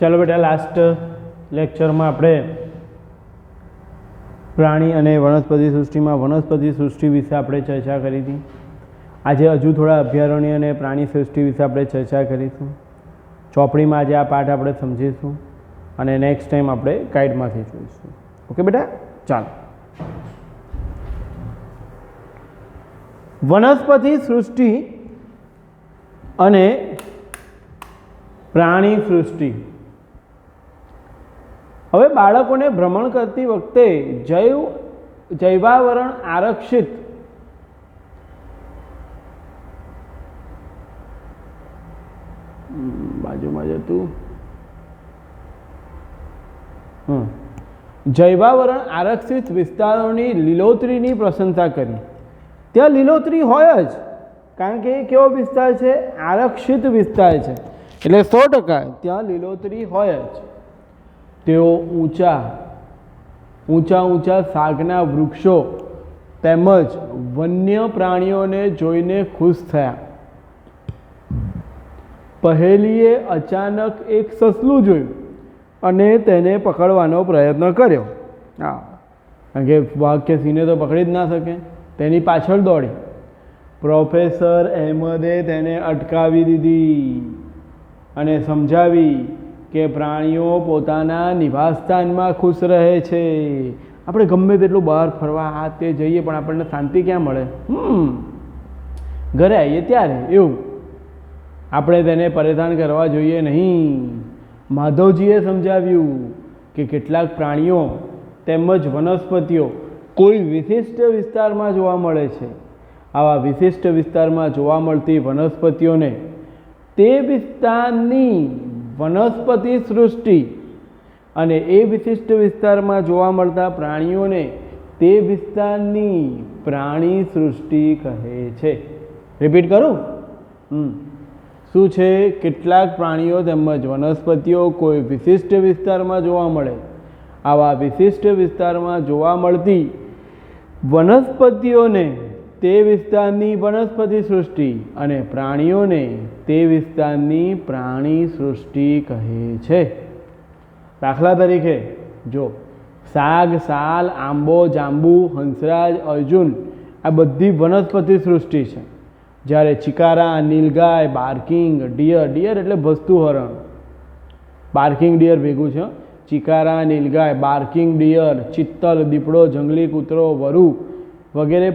ચાલો બેટા, લાસ્ટ લેક્ચરમાં આપણે પ્રાણી અને વનસ્પતિ સૃષ્ટિમાં વનસ્પતિ સૃષ્ટિ વિશે આપણે ચર્ચા કરી હતી. આજે હજુ થોડા અભયારણ્ય અને પ્રાણી સૃષ્ટિ વિશે આપણે ચર્ચા કરીશું. ચોપડીમાં આજે આ પાઠ આપણે સમજીશું અને નેક્સ્ટ ટાઈમ આપણે ગાઈડમાંથી જોઈશું. ઓકે બેટા, ચાલો. વનસ્પતિ સૃષ્ટિ અને પ્રાણી સૃષ્ટિ. હવે બાળકોને ભ્રમણ કરતી વખતે જૈવાવરણ આરક્ષિત બાજુમાં જતું જૈવાવરણ આરક્ષિત વિસ્તારોની લીલોતરીની પ્રશંસા કરી. ત્યાં લીલોતરી હોય જ, કારણ કે એ કેવો વિસ્તાર છે? આરક્ષિત વિસ્તાર છે, એટલે 100% ત્યાં લીલોતરી હોય જ. તેઓ ઊંચા શાકના વૃક્ષો તેમજ વન્ય પ્રાણીઓને જોઈને ખુશ થયા. પહેલીએ અચાનક એક સસલું જોયું અને તેને પકડવાનો પ્રયત્ન કર્યો. કારણ કે વાઘ કે સિંહને તો પકડી જ ના શકે, તેની પાછળ દોડી. પ્રોફેસર અહેમદે તેને અટકાવી દીધી અને સમજાવી કે પ્રાણીઓ પોતાના નિવાસસ્થાનમાં ખુશ રહે છે. આપણે ગમે તેટલું બહાર ફરવા આ તે જઈએ પણ આપણને શાંતિ ક્યાં મળે? ઘરે આવીએ ત્યારે. એવું આપણે તેને પરેશાન કરવા જોઈએ નહીં. માધવજીએ સમજાવ્યું કે કેટલાક પ્રાણીઓ તેમજ વનસ્પતિઓ કોઈ વિશિષ્ટ વિસ્તારમાં જોવા મળે છે. આવા વિશિષ્ટ વિસ્તારમાં જોવા મળતી વનસ્પતિઓને તે વિસ્તારની વનસ્પતિ સૃષ્ટિ અને એ વિશિષ્ટ વિસ્તારમાં જોવા મળતા પ્રાણીઓને તે વિસ્તારની પ્રાણી સૃષ્ટિ કહે છે. રિપીટ કરું? શું છે? કેટલાક પ્રાણીઓ તેમજ વનસ્પતિઓ કોઈ વિશિષ્ટ વિસ્તારમાં જોવા મળે. આવા વિશિષ્ટ વિસ્તારમાં જોવા મળતી વનસ્પતિઓને તે વિસ્તારની વનસ્પતિ સૃષ્ટિ અને પ્રાણીઓને તે વિસ્તારની પ્રાણી સૃષ્ટિ કહે છે. દાખલા તરીકે જો સાગ, સાલ, આંબો, જાંબુ, હંસરાજ, અર્જુન આ બધી વનસ્પતિ સૃષ્ટિ છે. જ્યારે ચિકારા, નીલગાય, બાર્કિંગ ડિયર એટલે ભસતું હરણ, બાર્કિંગ ડિયર ભેગું છે. ચિકારા, નીલગાય, બાર્કિંગ ડિયર, ચિત્તલ, દીપડો, જંગલી કૂતરો, વરુ વગેરે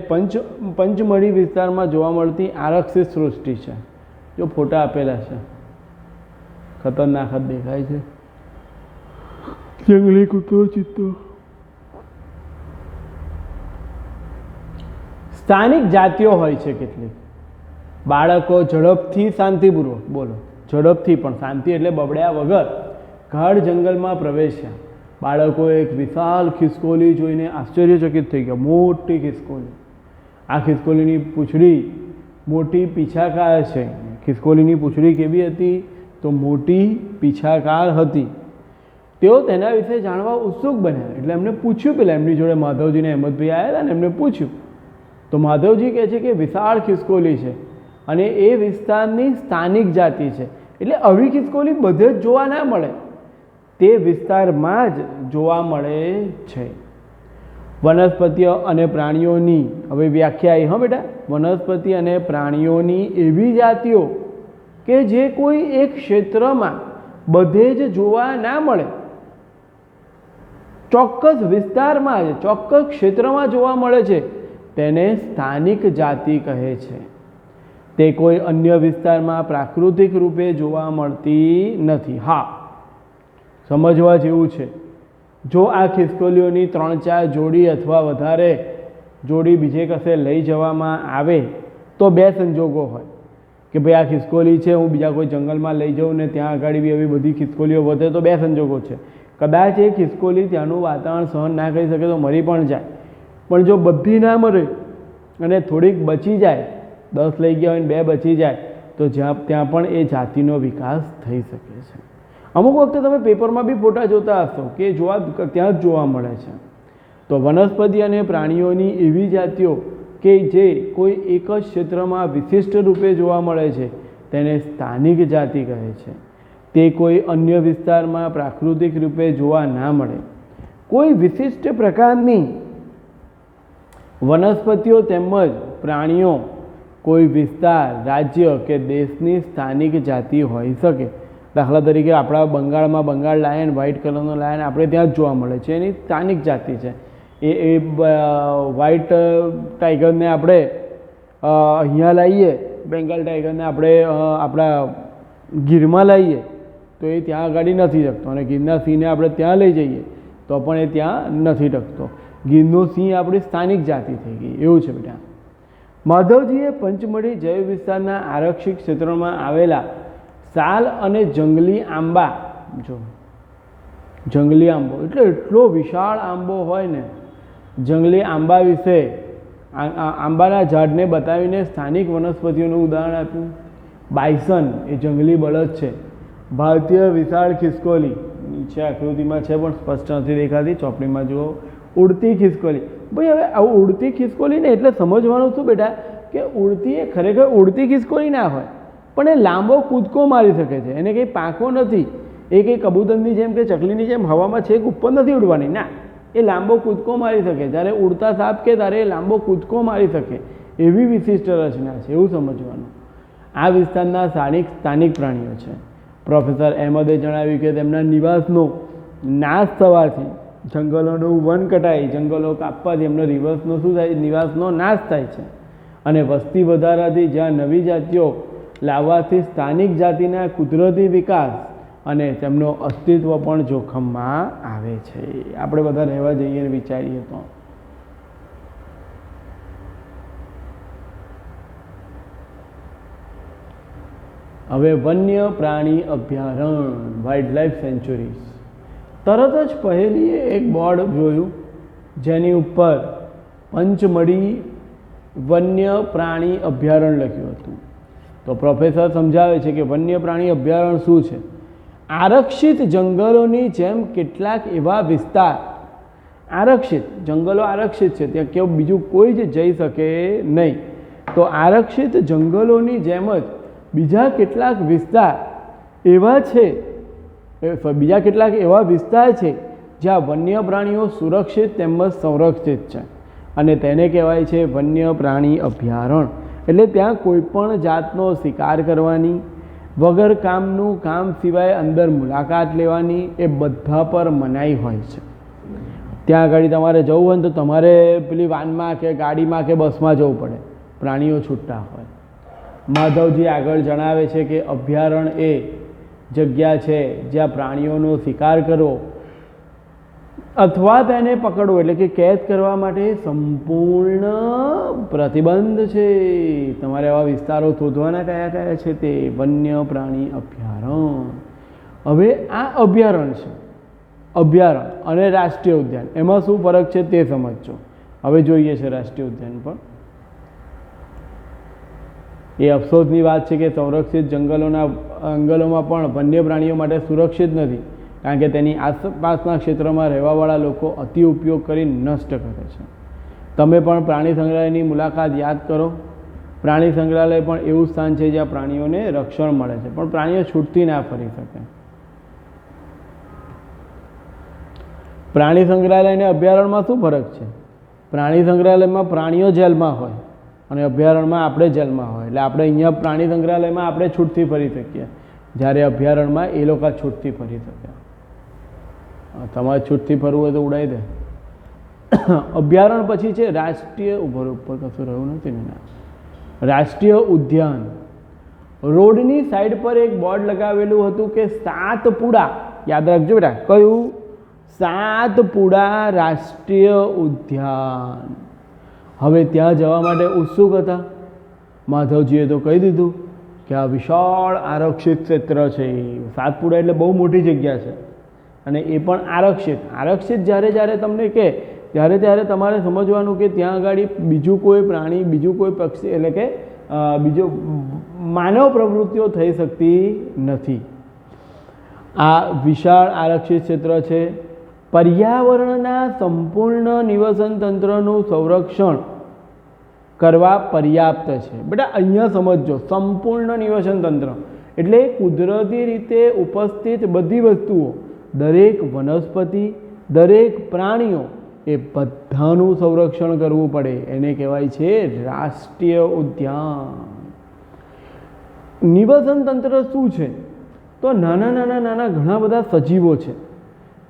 પંચમઢી વિસ્તારમાં જોવા મળતી આરક્ષિત સૃષ્ટિ છે. જો ફોટા આપેલા છે, ખતરનાક જ દેખાય છે. જંગલી કૂતરો, ચિત્તો. સ્થાનિક જાતિઓ હોય છે કેટલીક. બાળકો ઝડપથી શાંતિપૂર્વક, બોલો ઝડપથી પણ શાંતિ એટલે બબડ્યા વગર ગાઢ જંગલમાં પ્રવેશ્યા. બાળકો એક વિશાળ ખિસકોલી જોઈને આશ્ચર્યચકિત થઈ ગયા. મોટી ખિસકોલી. આ ખિસકોલીની પૂંછડી મોટી પીછાકાર છે. ખિસકોલીની પૂંછડી કેવી હતી? તો મોટી પીછાકાર હતી. તેઓ તેના વિશે જાણવા ઉત્સુક બન્યા, એટલે એમને પૂછ્યું. પેલા એમની જોડે માધવજીને અહેમદભાઈ આવ્યા હતા ને, એમને પૂછ્યું તો માધવજી કહે છે કે વિશાળ ખિસકોલી છે અને એ વિસ્તારની સ્થાનિક જાતિ છે. એટલે આવી ખિસકોલી બધે જ જોવા ના મળે, તે વિસ્તારમાં જ જોવા મળે છે. વનસ્પતિઓ અને પ્રાણીઓની હવે વ્યાખ્યા આવી. હા બેટા, વનસ્પતિ અને પ્રાણીઓની એવી જાતિઓ કે જે કોઈ એક ક્ષેત્રમાં બધે જ જોવા ના મળે, ચોક્કસ વિસ્તારમાં જ ચોક્કસ ક્ષેત્રમાં જોવા મળે છે, તેને સ્થાનિક જાતિ કહે છે. તે કોઈ અન્ય વિસ્તારમાં પ્રાકૃતિક રૂપે જોવા મળતી નથી. હા, સમજવા જેવું છે. જો આ ખિસકોલીઓની 3-4 જોડી અથવા વધારે જોડી બીજે કશે લઈ જવામાં આવે તો 2 સંજોગો હોય કે ભાઈ આ ખિસકોલી છે, હું બીજા કોઈ જંગલમાં લઈ જાઉં ને ત્યાં આગળ બી એવી બધી ખિસકોલીઓ વધે તો 2 સંજોગો છે. કદાચ એ ખિસકોલી ત્યાંનું વાતાવરણ સહન ના કરી શકે તો મરી પણ જાય. પણ જો બધી ના મરે અને થોડીક બચી જાય, 10 લઈ ગયા હોય ને 2 બચી જાય, તો ત્યાં પણ એ જાતિનો વિકાસ થઈ શકે છે. અમુક વખતે તમે પેપરમાં બી ફોટા જોતા હશો કે ત્યાં જ જોવા મળે છે. તો વનસ્પતિ અને પ્રાણીઓની એવી જાતિઓ કે જે કોઈ એક જ ક્ષેત્રમાં વિશિષ્ટ રૂપે જોવા મળે છે તેને સ્થાનિક જાતિ કહે છે. તે કોઈ અન્ય વિસ્તારમાં પ્રાકૃતિક રૂપે જોવા ના મળે. કોઈ વિશિષ્ટ પ્રકારની વનસ્પતિઓ તેમજ પ્રાણીઓ કોઈ વિસ્તાર, રાજ્ય કે દેશની સ્થાનિક જાતિ હોઈ શકે. દાખલા તરીકે આપણા બંગાળમાં બંગાળ લાયન, વ્હાઇટ કલરનો લાયન આપણે ત્યાં જ જોવા મળે છે, એની સ્થાનિક જાતિ છે. એ વ્હાઇટ ટાઈગરને આપણે અહીંયા લાવીએ, બેંગાલ ટાઈગરને આપણે આપણા ગીરમાં લાવીએ તો એ ત્યાં આગળ નથી ટકતો, અને ગીરના સિંહને આપણે ત્યાં લઈ જઈએ તો પણ એ ત્યાં નથી ટકતો. ગીરનો સિંહ આપણી સ્થાનિક જાતિ થઈ ગઈ. એવું છે બેટા. માધવજીએ પંચમઢી જૈવ વિસ્તારના આરક્ષિત ક્ષેત્રોમાં આવેલા સાલ અને જંગલી આંબા, જો જંગલી આંબો એટલે એટલો વિશાળ આંબો હોય ને, જંગલી આંબા વિશે આંબાના ઝાડને બતાવીને સ્થાનિક વનસ્પતિઓનું ઉદાહરણ આપ્યું. બાયસન એ જંગલી બળદ છે. ભારતીય વિશાળ ખિસકોલી નીચે આકૃતિમાં છે પણ સ્પષ્ટ નથી દેખાતી, ચોપડીમાં જુઓ. ઉડતી ખિસકોલી. ભાઈ હવે આવું ઉડતી ખિસકોલી ને એટલે સમજવાનું શું બેટા કે ઉડતી એ ખરેખર ઉડતી ખિસકોલી ના હોય, પણ એ લાંબો કૂદકો મારી શકે છે. એને કંઈ પાંખો નથી, એ કંઈ કબૂતરની જેમ કે ચકલીની જેમ હવામાં છેક ઉપર નથી ઉડવાની. ના, એ લાંબો કૂદકો મારી શકે. જ્યારે ઉડતા સાપ કે ત્યારે એ લાંબો કૂદકો મારી શકે એવી વિશિષ્ટ રચના છે, એવું સમજવાનું. આ વિસ્તારના સ્થાનિક પ્રાણીઓ છે. પ્રોફેસર અહેમદે જણાવ્યું કે તેમના નિવાસનો નાશ થવાથી, જંગલોનું વન કટાઈ, જંગલો કાપવાથી એમનો રિવર્સનો શું થાય, નિવાસનો નાશ થાય છે. અને વસ્તી વધારાથી જ્યાં નવી જાતિઓ લાવવાથી સ્થાનિક જાતિના કુદરતી વિકાસ અને તેમનો અસ્તિત્વ પણ જોખમમાં આવે છે. આપણે બધા રહેવા જઈએ અને વિચારીએ તો હવે વન્ય પ્રાણી અભયારણ્ય, વાઇલ્ડ લાઈફ સેન્ચ્યુરીઝ. તરત જ પહેલીએ એક બોર્ડ જોયું જેની ઉપર પંચમઢી વન્ય પ્રાણી અભયારણ્ય લખ્યું હતું. તો પ્રોફેસર સમજાવે છે કે વન્ય પ્રાણી અભયારણ્ય શું છે. આરક્ષિત જંગલોની જેમ કેટલાક એવા વિસ્તાર, આરક્ષિત જંગલો આરક્ષિત છે, ત્યાં કેવું બીજું કોઈ જ જઈ શકે નહીં. તો આરક્ષિત જંગલોની જેમ જ બીજા કેટલાક વિસ્તાર એવા છે, બીજા કેટલાક એવા વિસ્તાર છે જ્યાં વન્ય પ્રાણીઓ સુરક્ષિત તેમજ સંરક્ષિત છે, અને તેને કહેવાય છે વન્ય પ્રાણી અભયારણ્ય. એટલે ત્યાં કોઈ પણ જાતનો શિકાર કરવાની, વગર કામનું કામ સિવાય અંદર મુલાકાત લેવાની એ બધા પર મનાઈ હોય છે. ત્યાં આગળ તમારે જવું હોય ને તો તમારે પેલી વાનમાં કે ગાડીમાં કે બસમાં જવું પડે, પ્રાણીઓ છૂટા હોય. માધવજી આગળ જણાવે છે કે અભયારણ્ય એ જગ્યા છે જ્યાં પ્રાણીઓનો શિકાર કરવો અથવા તેને પકડવો એટલે કે કેદ કરવા માટે સંપૂર્ણ પ્રતિબંધ છે. તમારે આવા વિસ્તારો શોધવાના કયા કયા છે તે વન્ય પ્રાણી અભયારણ્ય. હવે આ અભયારણ્ય છે, અભયારણ્ય અને રાષ્ટ્રીય ઉદ્યાન, એમાં શું ફરક છે તે સમજજો. હવે જોઈએ છે રાષ્ટ્રીય ઉદ્યાન પર. એ અફસોસની વાત છે કે સંરક્ષિત જંગલોમાં પણ વન્ય પ્રાણીઓ માટે સુરક્ષિત નથી, કારણ કે તેની આસપાસના ક્ષેત્રમાં રહેવાવાળા લોકો અતિ ઉપયોગ કરી નષ્ટ કરે છે. તમે પણ પ્રાણી સંગ્રહાલયની મુલાકાત યાદ કરો. પ્રાણી સંગ્રહાલય પણ એવું સ્થાન છે જ્યાં પ્રાણીઓને રક્ષણ મળે છે, પણ પ્રાણીઓ છૂટથી ના ફરી શકે. પ્રાણી સંગ્રહાલય અને અભયારણ્યમાં શું ફરક છે? પ્રાણી સંગ્રહાલયમાં પ્રાણીઓ જેલમાં હોય અને અભયારણ્યમાં આપણે જેલમાં હોય. એટલે આપણે અહીંયા પ્રાણી સંગ્રહાલયમાં આપણે છૂટથી ફરી શકીએ, જ્યારે અભયારણ્યમાં એ લોકો છૂટથી ફરી શકે. તમારે છૂટથી ફરવું હોય તો ઉડાવી દે. અભયારણ્ય પછી છે રાષ્ટ્રીય, ઉપર કશું રહ્યું નથી ને, રાષ્ટ્રીય ઉદ્યાન. રોડની સાઈડ પર એક બોર્ડ લગાવેલું હતું કે સાતપુડા, યાદ રાખજો બેટા, કયું? સાતપુડા રાષ્ટ્રીય ઉદ્યાન. હવે ત્યાં જવા માટે ઉત્સુક હતા. માધવજીએ તો કહી દીધું કે આ વિશાળ આરક્ષિત ક્ષેત્ર છે. સાતપુડા એટલે બહુ મોટી જગ્યા છે, અને એ પણ આરક્ષિત. આરક્ષિત જ્યારે તમને કહે ત્યારે તમારે સમજવાનું કે ત્યાં આગળ બીજું કોઈ પ્રાણી, બીજું કોઈ પક્ષી, એટલે કે બીજો માનવ પ્રવૃત્તિઓ થઈ શકતી નથી. આ વિશાળ આરક્ષિત ક્ષેત્ર છે. પર્યાવરણના સંપૂર્ણ નિવસન તંત્રનું સંરક્ષણ કરવા પર્યાપ્ત છે. બેટા અહીંયા સમજો, સંપૂર્ણ નિવસન તંત્ર એટલે કુદરતી રીતે ઉપસ્થિત બધી વસ્તુઓ, દરેક વનસ્પતિ, દરેક પ્રાણીઓ, એ બધાનું સંરક્ષણ કરવું પડે. એને કહેવાય છે રાષ્ટ્રીય ઉદ્યાન. નિવસન તંત્ર શું છે? તો નાના ઘણા બધા સજીવો છે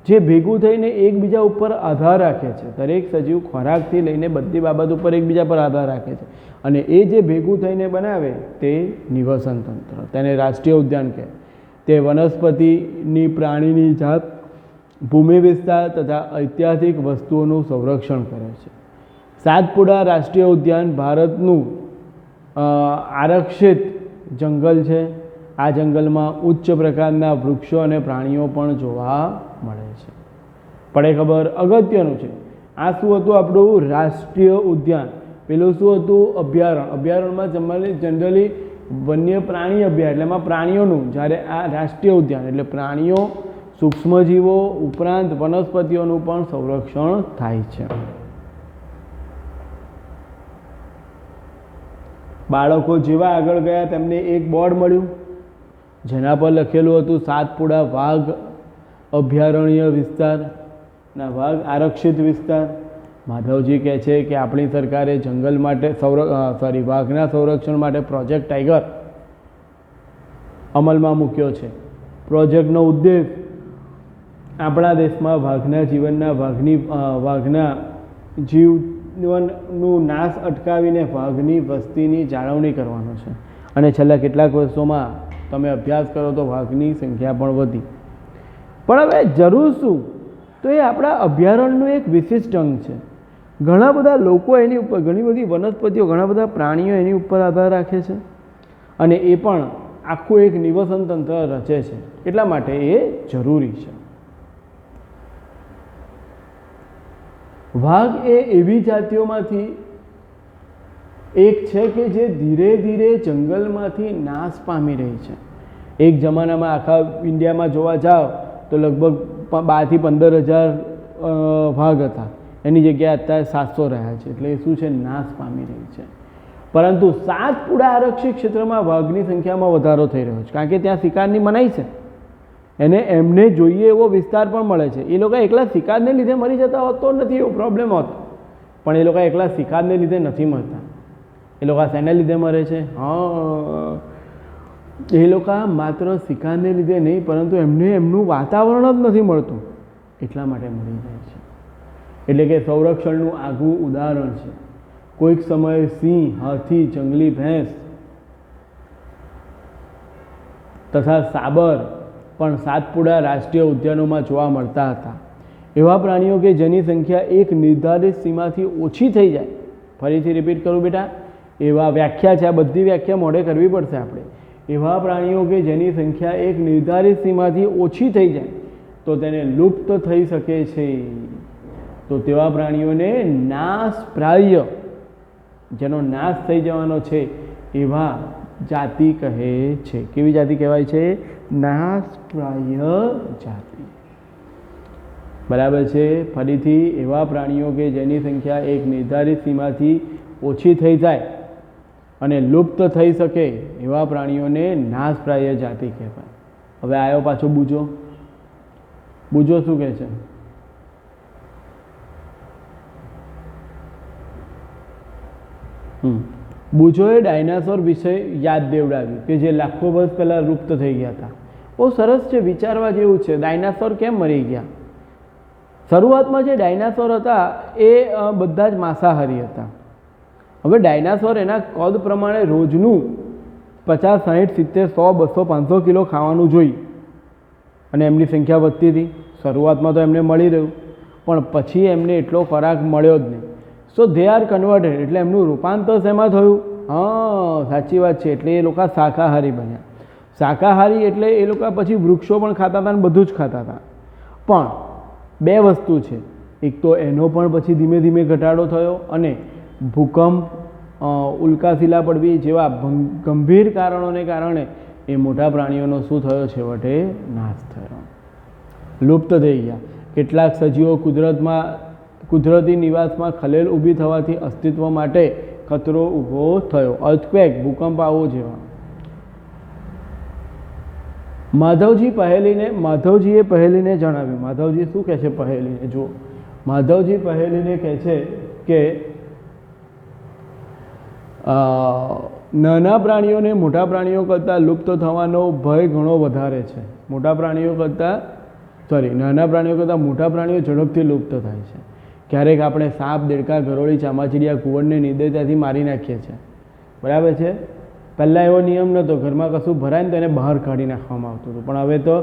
જે ભેગું થઈને એકબીજા ઉપર આધાર રાખે છે. દરેક સજીવ ખોરાકથી લઈને બધી બાબત ઉપર એકબીજા પર આધાર રાખે છે, અને એ જે ભેગું થઈને બનાવે તે નિવસન તંત્ર, તેને રાષ્ટ્રીય ઉદ્યાન કહે. તે વનસ્પતિની, પ્રાણીની જાત, ભૂમિ વિસ્તાર તથા ઐતિહાસિક વસ્તુઓનું સંરક્ષણ કરે છે. સાતપુડા રાષ્ટ્રીય ઉદ્યાન ભારતનું આરક્ષિત જંગલ છે. આ જંગલમાં ઉચ્ચ પ્રકારના વૃક્ષો અને પ્રાણીઓ પણ જોવા મળે છે. પડે ખબર? અગત્યનું છે. આ શું હતું? આપણું રાષ્ટ્રીય ઉદ્યાન. પેલું શું હતું? અભયારણ્ય. અભયારણ્યમાં જનરલી વન્ય પ્રાણી અભયારણ્ય, એટલે એમાં પ્રાણીઓનું. જ્યારે આ રાષ્ટ્રીય ઉદ્યાન એટલે પ્રાણીઓ, સૂક્ષ્મજીવો ઉપરાંત વનસ્પતિઓનું પણ સંરક્ષણ થાય છે. બાળકો જેવા આગળ ગયા તેમને એક બોર્ડ મળ્યું જેના પર લખેલું હતું સાતપુડા વાઘ અભયારણ્ય વિસ્તાર, વાઘ આરક્ષિત વિસ્તાર. માધવજી કહે છે કે આપણી સરકારે જંગલ માટે વાઘના સંરક્ષણ માટે પ્રોજેક્ટ ટાઈગર અમલમાં મૂક્યો છે. પ્રોજેક્ટનો ઉદ્દેશ આપણા દેશમાં વાઘના જીવનનું નાશ અટકાવીને વાઘની વસ્તીની જાળવણી કરવાનો છે. અને છેલ્લા કેટલાક વર્ષોમાં તમે અભ્યાસ કરો તો વાઘની સંખ્યા પણ વધી. પણ હવે જરૂર શું? તો એ આપણા અભયારણ્યનું એક વિશિષ્ટ અંગ છે. ઘણા બધા લોકો એની ઉપર, ઘણી બધી વનસ્પતિઓ, ઘણા બધા પ્રાણીઓ એની ઉપર આધાર રાખે છે, અને એ પણ આખું એક નિવસન તંત્ર રચે છે. એટલા માટે એ જરૂરી છે. વાઘ એ એવી જાતિઓમાંથી એક છે કે જે ધીરે ધીરે જંગલમાંથી નાશ પામી રહી છે. એક જમાનામાં આખા ઇન્ડિયામાં જોવા જાઓ તો લગભગ 12,000 થી 15,000 વાઘ હતા. એની જગ્યાએ અત્યારે 700 રહ્યા છે. એટલે એ શું છે? નાશ પામી રહી છે. પરંતુ સાતપુડા આરક્ષિત ક્ષેત્રમાં વાઘની સંખ્યામાં વધારો થઈ રહ્યો છે, કારણ કે ત્યાં શિકારની મનાઈ છે. એને એમને જોઈએ એવો વિસ્તાર પણ મળે છે. એ લોકો એકલા શિકારને લીધે મરી જતા હોત તો નથી એવો પ્રોબ્લેમ હોત, પણ એ લોકો એકલા શિકારને લીધે નથી મરતા. એ લોકો શેના લીધે મરે છે? એ લોકો માત્ર શિકારને લીધે નહીં, પરંતુ એમનું વાતાવરણ જ નથી મળતું, એટલા માટે મરી જાય છે. એટલે કે સંરક્ષણનું આગવું ઉદાહરણ છે. કોઈક સમયે સિંહ, હાથી, જંગલી ભેંસ તથા સાબર પણ સાતપુડા રાષ્ટ્રીય ઉદ્યાનોમાં જોવા મળતા હતા. એવા પ્રાણીઓ કે જેની સંખ્યા એક નિર્ધારિત સીમાથી ઓછી થઈ જાય. ફરીથી રિપીટ કરું બેટા, એવા વ્યાખ્યા છે, આ બધી વ્યાખ્યા મોઢે કરવી પડશે આપણે. એવા પ્રાણીઓ કે જેની સંખ્યા એક નિર્ધારિત સીમાથી ઓછી થઈ જાય તો તેને લુપ્ત થઈ શકે છે. તો તેવા પ્રાણીઓને નાશપ્રાય, જેનો નાશ થઈ જવાનો છે, એવા જાતિ કહે છે. કેવી જાતિ કહેવાય છે? નાશપ્રાય જાતિ. બરાબર છે? ફરીથી, એવા પ્રાણીઓ કે જેની સંખ્યા એક નિર્ધારિત સીમાથી ઓછી થઈ જાય અને લુપ્ત થઈ શકે એવા પ્રાણીઓને નાશપ્રાય જાતિ કહેવાય. હવે આવ્યો પાછો બુજો. બુજો શું કહે છે? બુજોએ ડાયનાસોર વિશે યાદ દેવડાવ્યું કે જે લાખો વર્ષ પહેલાં લુપ્ત થઈ ગયા હતા. બહુ સરસ છે, વિચારવા જેવું છે. ડાયનાસોર કેમ મરી ગયા? શરૂઆતમાં જે ડાયનાસોર હતા એ બધા જ માંસાહારી હતા. હવે ડાયનાસોર એના કદ પ્રમાણે રોજનું 50, 60, 70, 100, 200, 500 કિલો ખાવાનું જોઈએ, અને એમની સંખ્યા વધતી હતી. શરૂઆતમાં તો એમને મળી રહ્યું, પણ પછી એમને એટલો ખોરાક મળ્યો જ નહીં. સો ધે આર કન્વર્ટેડ, એટલે એમનું રૂપાંતર શેમાં થયું? સાચી વાત છે. એટલે એ લોકો શાકાહારી બન્યા. શાકાહારી એટલે એ લોકો પછી વૃક્ષો પણ ખાતા હતા અને બધું જ ખાતા હતા. પણ બે વસ્તુ છે. એક તો એનો પણ પછી ધીમે ધીમે ઘટાડો થયો, અને ભૂકંપ, ઉલ્કાશિલા પડવી જેવા ગંભીર કારણોને કારણે એ મોટા પ્રાણીઓનો શું થયો? છેવટે નાશ થયો, લુપ્ત થઈ ગયા. કેટલાક સજીવો કુદરતી નિવાસમાં ખલેલ ઊભી થવાથી અસ્તિત્વ માટે ખતરો ઊભો થયો. અર્થક્વેક, ભૂકંપ આવો જેવા. માધવજીએ પહેલીને જણાવ્યું. માધવજી શું કહે છે પહેલીને? જો માધવજી પહેલીને કહે છે કે નાના પ્રાણીઓને મોટા પ્રાણીઓ કરતાં લુપ્ત થવાનો ભય ઘણો વધારે છે. નાના પ્રાણીઓ કરતાં મોટા પ્રાણીઓ ઝડપથી લુપ્ત થાય છે. ક્યારેક આપણે સાપ, દેડકા, ગરોળી, ચામાચીડિયા, કુંવરને નિર્દયતાથી મારી નાખીએ છીએ. બરાબર છે. પહેલાં એવો નિયમ નહોતો, ઘરમાં કશું ભરાય ને તો એને બહાર કાઢી નાખવામાં આવતું હતું, પણ હવે તો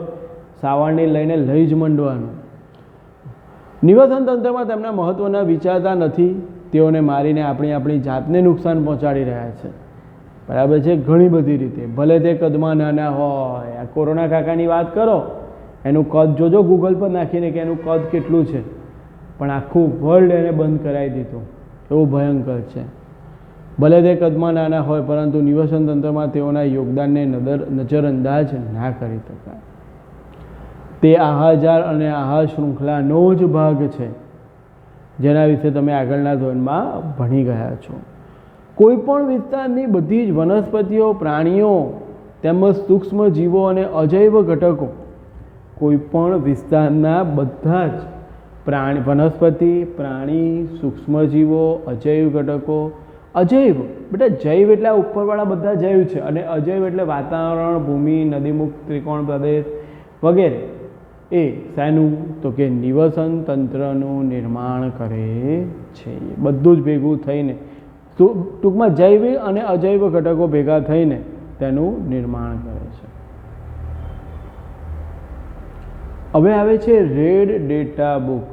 સાવરણી લઈને લઈ જ મંડવાનું. નિવસન તંત્રમાં તેમના મહત્ત્વના વિચારતા નથી. તેઓને મારીને આપણી જાતને નુકસાન પહોંચાડી રહ્યા છે. બરાબર છે. ઘણી બધી રીતે, ભલે તે કદમાં નાના હોય. આ કોરોના કાકાની વાત કરો, એનું કદ જોજો ગૂગલ પર નાખીને કે એનું કદ કેટલું છે, પણ આખું વર્લ્ડ એને બંધ કરાવી દીધું. એવું ભયંકર છે. ભલે તે કદમાં નાના હોય, પરંતુ નિવસન તંત્રમાં તેઓના યોગદાનને નજરઅંદાજ ના કરી શકાય. તે આહારજાળ અને આહાર શૃંખલાનો જ ભાગ છે, જેના વિશે તમે આગળના ધોરણમાં ભણી ગયા છો. કોઈપણ વિસ્તારની બધી જ વનસ્પતિઓ, પ્રાણીઓ તેમજ સૂક્ષ્મ જીવો અને અજૈવ ઘટકો, કોઈપણ વિસ્તારના બધા જ વનસ્પતિ, પ્રાણી, સૂક્ષ્મજીવો, અજૈવ ઘટકો. અજૈવ બેટા, જૈવ એટલે આ ઉપરવાળા બધા જૈવ છે, અને અજૈવ એટલે વાતાવરણ, ભૂમિ, નદીમુખ, ત્રિકોણ પ્રદેશ વગેરે. એ શાનું? તો કે નિવસન તંત્રનું નિર્માણ કરે છે. બધું જ ભેગું થઈને, ટૂંકમાં જૈવ અને અજૈવ ઘટકો ભેગા થઈને તેનું નિર્માણ કરે છે. હવે આવે છે red data book.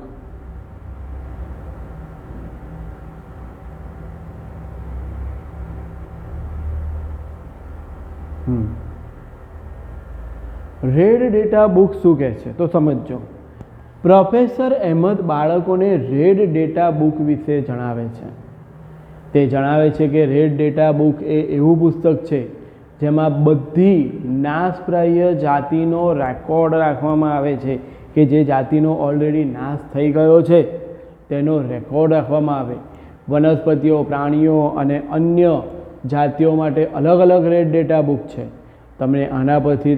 Red data book શું કહે છે તો સમજો. પ્રોફેસર અહેમદ બાળકોને રેડ ડેટા બુક વિશે જણાવે છે. તે જણાવે છે કે રેડ ડેટા બુક એ એવું પુસ્તક છે જેમાં બધી નાશપ્રાય જાતિનો રેકોર્ડ રાખવામાં આવે છે, કે જે જાતિનો ઓલરેડી નાશ થઈ ગયો છે તેનો રેકોર્ડ રાખવામાં આવે. વનસ્પતિઓ, પ્રાણીઓ અને અન્ય જાતિઓ માટે અલગ અલગ રેડ ડેટા બુક છે. તમને આના પરથી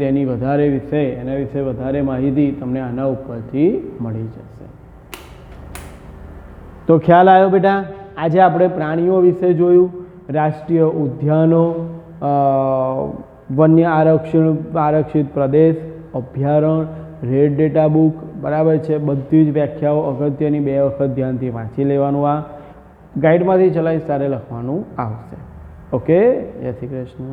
એના વિશે વધારે માહિતી તમને આના ઉપરથી મળી જશે. તો ખ્યાલ આવ્યો બેટા? આજે આપણે પ્રાણીઓ વિશે જોયું, રાષ્ટ્રીય ઉદ્યાનો, વન્ય આરક્ષિત પ્રદેશ, અભયારણ્ય, રેડ ડેટા બુક. બરાબર છે. બધી જ વ્યાખ્યાઓ અગત્યની 2 વખત ધ્યાનથી વાંચી લેવાનું. આ ગાઈડમાંથી ચલાવીશ તારે લખવાનું આવશે. ઓકે. જય શ્રી કૃષ્ણ.